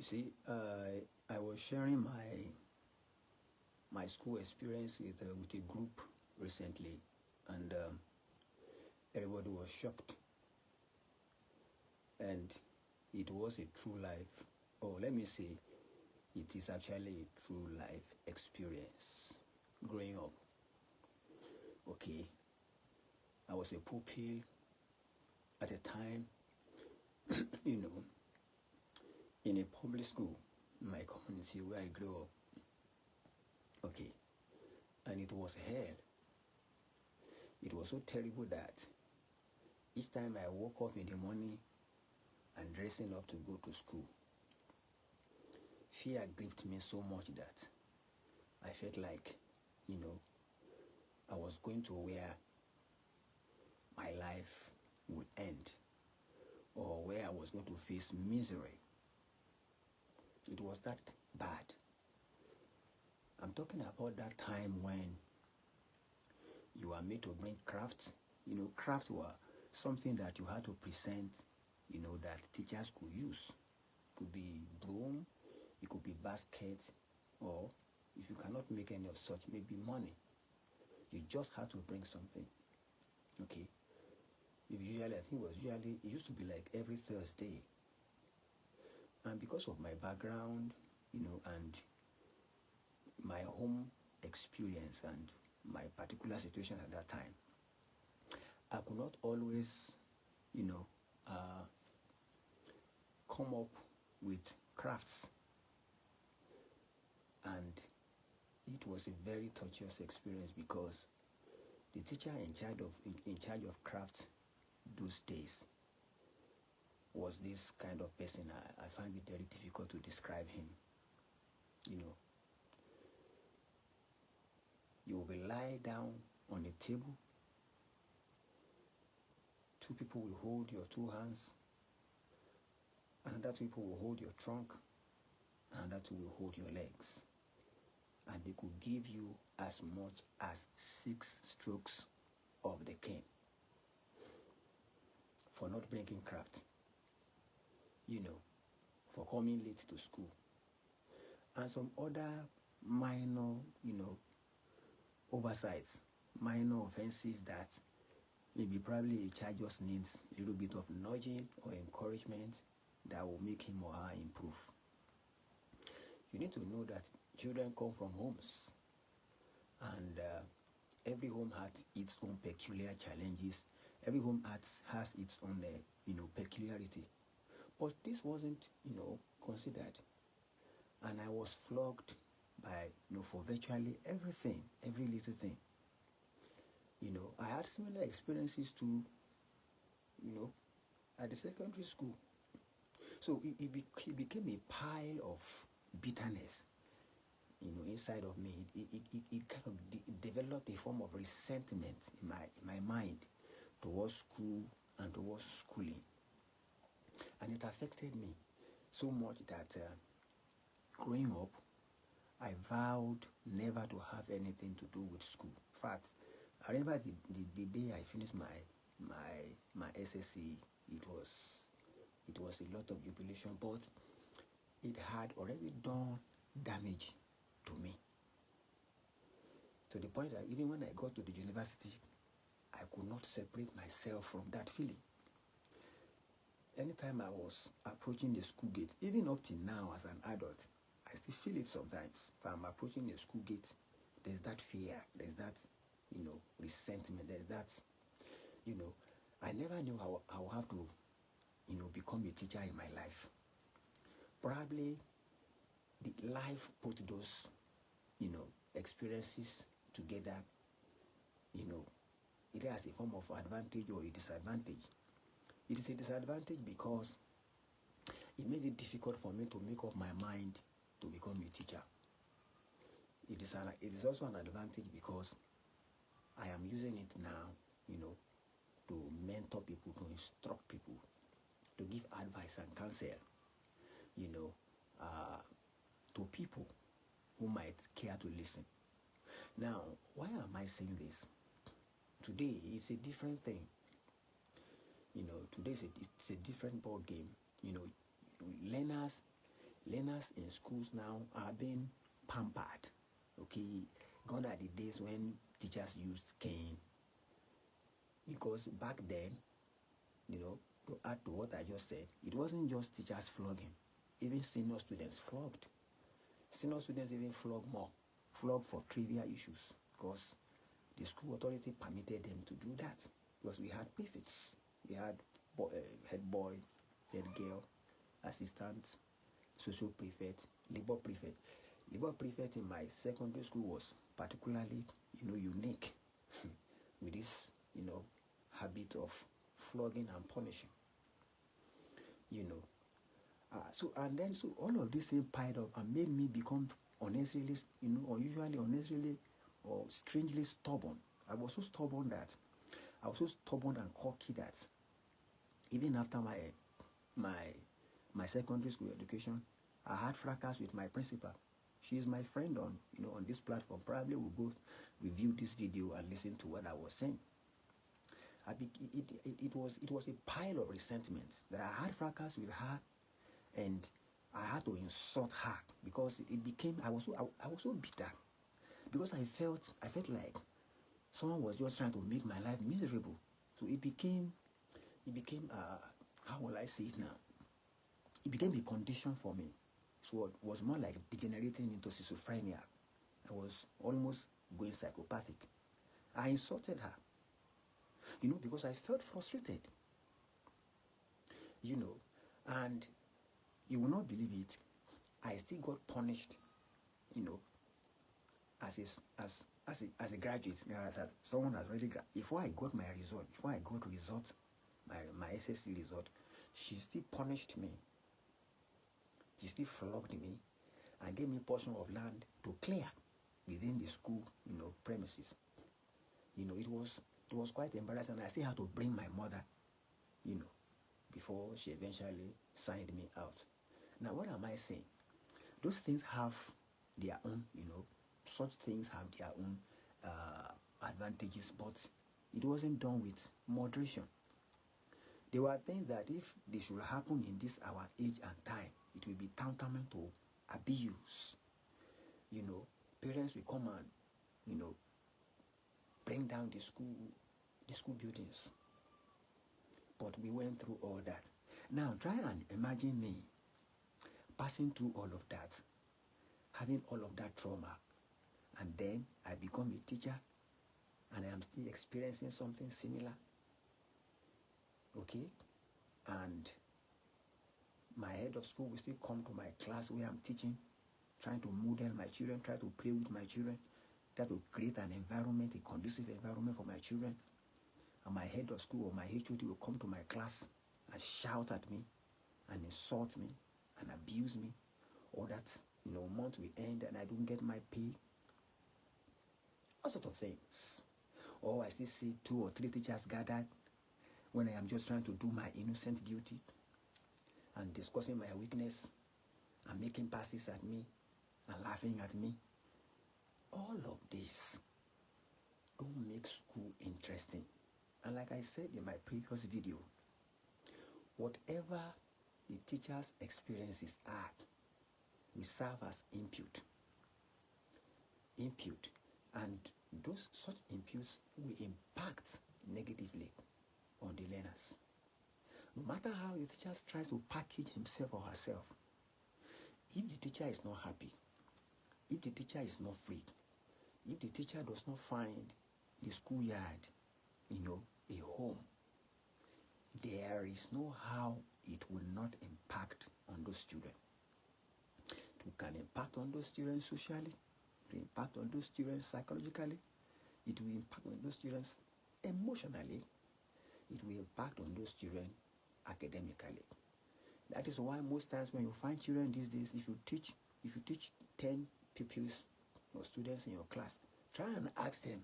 You see, I was sharing my school experience with a group recently, and everybody was shocked, and it was a true life, or let me say, it is actually a true life experience. Growing up, okay, I was a pupil at a time, you know, in a public school in my community where I grew up. Okay, and it was hell. It was so terrible that each time I woke up in the morning and dressing up to go to school, fear gripped me so much that I felt like, I was going to where my life would end, or where I was going to face misery. It was that bad. I'm talking about that time when you are made to bring crafts. Craft were something that you had to present, that teachers could use. It could be broom, it could be basket, or if you cannot make any of such, maybe money. You just had to bring something. Okay. It used to be like every Thursday. And because of my background, and my home experience and my particular situation at that time, I could not always, come up with crafts. And it was a very torturous experience because the teacher in charge of craft those days was this kind of person. I find it very difficult to describe him. You will lie down on a table. Two people will hold your two hands. Another two people will hold your trunk. Another two will hold your legs. And they could give you as much as 6 strokes of the cane for not bringing craft, for coming late to school, and some other minor, oversights, minor offenses that maybe probably a child just needs a little bit of nudging or encouragement that will make him or her improve. You need to know that children come from homes, and every home has its own peculiar challenges. Every home has its own, peculiarity. But this wasn't, considered. And I was flogged by, for virtually everything, every little thing. I had similar experiences too, at the secondary school. So it became a pile of bitterness, inside of me. It kind of developed a form of resentment in my mind towards school and towards schooling. And it affected me so much that growing up, I vowed never to have anything to do with school. In fact, I remember the day I finished my SSC, it was a lot of jubilation, but it had already done damage to me, to the point that even when I got to the university, I could not separate myself from that feeling. Anytime I was approaching the school gate, even up till now as an adult, I still feel it sometimes. If I'm approaching the school gate, there's that fear, there's that, resentment, there's that, I never knew how I would have to, become a teacher in my life. Probably the life put those, experiences together, either as a form of advantage or a disadvantage. It is a disadvantage because it made it difficult for me to make up my mind to become a teacher. It is also an advantage because I am using it now, to mentor people, to instruct people, to give advice and counsel, to people who might care to listen. Now, why am I saying this? Today, it's a different thing. Today it's a different ball game. Learners, Learners in schools now are being pampered. Okay, gone are the days when teachers used cane. Because back then, to add to what I just said, it wasn't just teachers flogging. Even senior students flogged. Senior students even flog for trivial issues, because the school authority permitted them to do that. Because we had prefects, we had head boy, head girl, assistant, social prefect, labor prefect. Labor prefect in my secondary school was particularly, unique with this, habit of flogging and punishing. So all of this thing piled up and made me become unusually, unusually or strangely stubborn. I was so stubborn and cocky that even after my secondary school education, I had fracas with my principal. She's my friend on this platform. Probably we'll both review this video and listen to what I was saying. It was a pile of resentment that I had fracas with her, and I had to insult her because it became I was so bitter, because I felt like someone was just trying to make my life miserable. So it became how will I say it now? It became a condition for me. So it was more like degenerating into schizophrenia. I was almost going psychopathic. I insulted her, because I felt frustrated. And you will not believe it, I still got punished, as a graduate, as someone has already before I got my result, my SSC result, she still punished me. She still flogged me and gave me a portion of land to clear within the school, premises. It was quite embarrassing. I still had to bring my mother, before she eventually signed me out. Now, what am I saying? Those things have their own, such things have their own advantages, but it wasn't done with moderation. There were things that if they should happen in this our age and time, it will be tantamount to abuse. Parents will come and, bring down the school buildings. But we went through all that. Now try and imagine me passing through all of that, having all of that trauma, and then I become a teacher and I am still experiencing something similar. Okay? And my head of school will still come to my class where I'm teaching, trying to model my children, try to play with my children, try to create an environment, a conducive environment for my children. And my head of school or my HOD will come to my class and shout at me and insult me and abuse me, or that month will end and I don't get my pay, all sorts of things. Or I still see 2 or 3 teachers gathered when I am just trying to do my innocent duty and discussing my weakness and making passes at me and laughing at me. All of this don't make school interesting. And like I said in my previous video, whatever the teacher's experiences are, we serve as input. And such inputs will impact negatively on the learners. No matter how the teacher tries to package himself or herself, if the teacher is not happy, if the teacher is not free, if the teacher does not find the schoolyard, a home, there is no how it will not impact on those students. It can impact on those students socially, it will impact on those students psychologically, it will impact on those students emotionally, it will impact on those children academically. That is why most times when you find children these days, if you teach 10 pupils or students in your class, try and ask them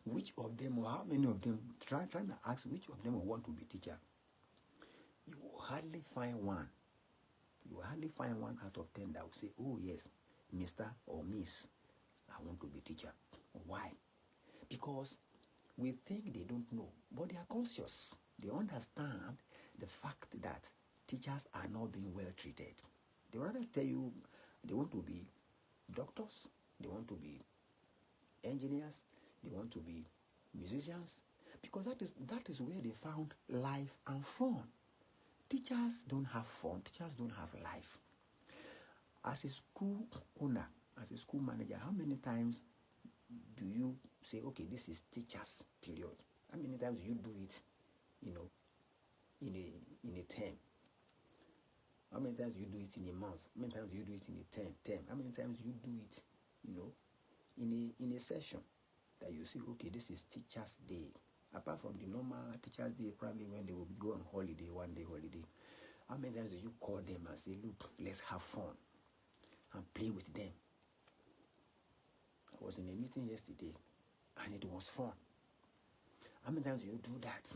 which of them or how many of them, trying to ask which of them will want to be teacher. You will hardly find one. You will hardly find 1 out of 10 that will say, oh yes, Mr. or Miss, I want to be teacher. Why? Because we think they don't know, but they are conscious. They understand the fact that teachers are not being well treated. They rather tell you they want to be doctors, they want to be engineers, they want to be musicians, because that is where they found life and fun. Teachers don't have fun, teachers don't have life. As a school owner, as a school manager, how many times do you say, okay, this is teachers, period? How many times do you do it, in a term? How many times do you do it in a month? How many times do you do it in a term? How many times do you do it, in a session that you say, okay, this is Teachers' Day? Apart from the normal Teachers' Day, probably when they will go on holiday, 1 day holiday, how many times do you call them and say, look, let's have fun and play with them? I was in a meeting yesterday and it was fun. How many times do you do that?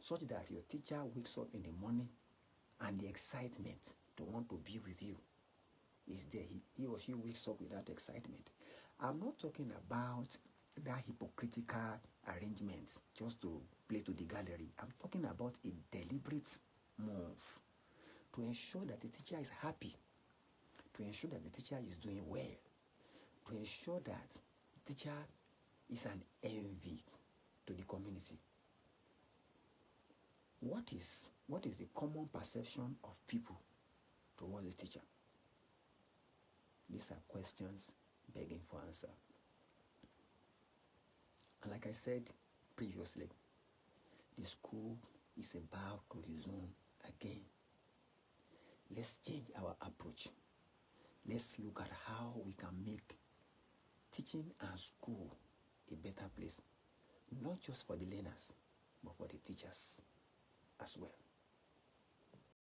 Such that your teacher wakes up in the morning and the excitement to want to be with you is there. He or she wakes up with that excitement. I'm not talking about that hypocritical arrangement just to play to the gallery. I'm talking about a deliberate move to ensure that the teacher is happy, to ensure that the teacher is doing well, to ensure that the teacher is an envy to the community. What is the common perception of people towards the teacher? These are questions begging for answer. And like I said previously, the school is about to resume again. Let's change our approach. Let's look at how we can make teaching and school a better place, not just for the learners, but for the teachers as well.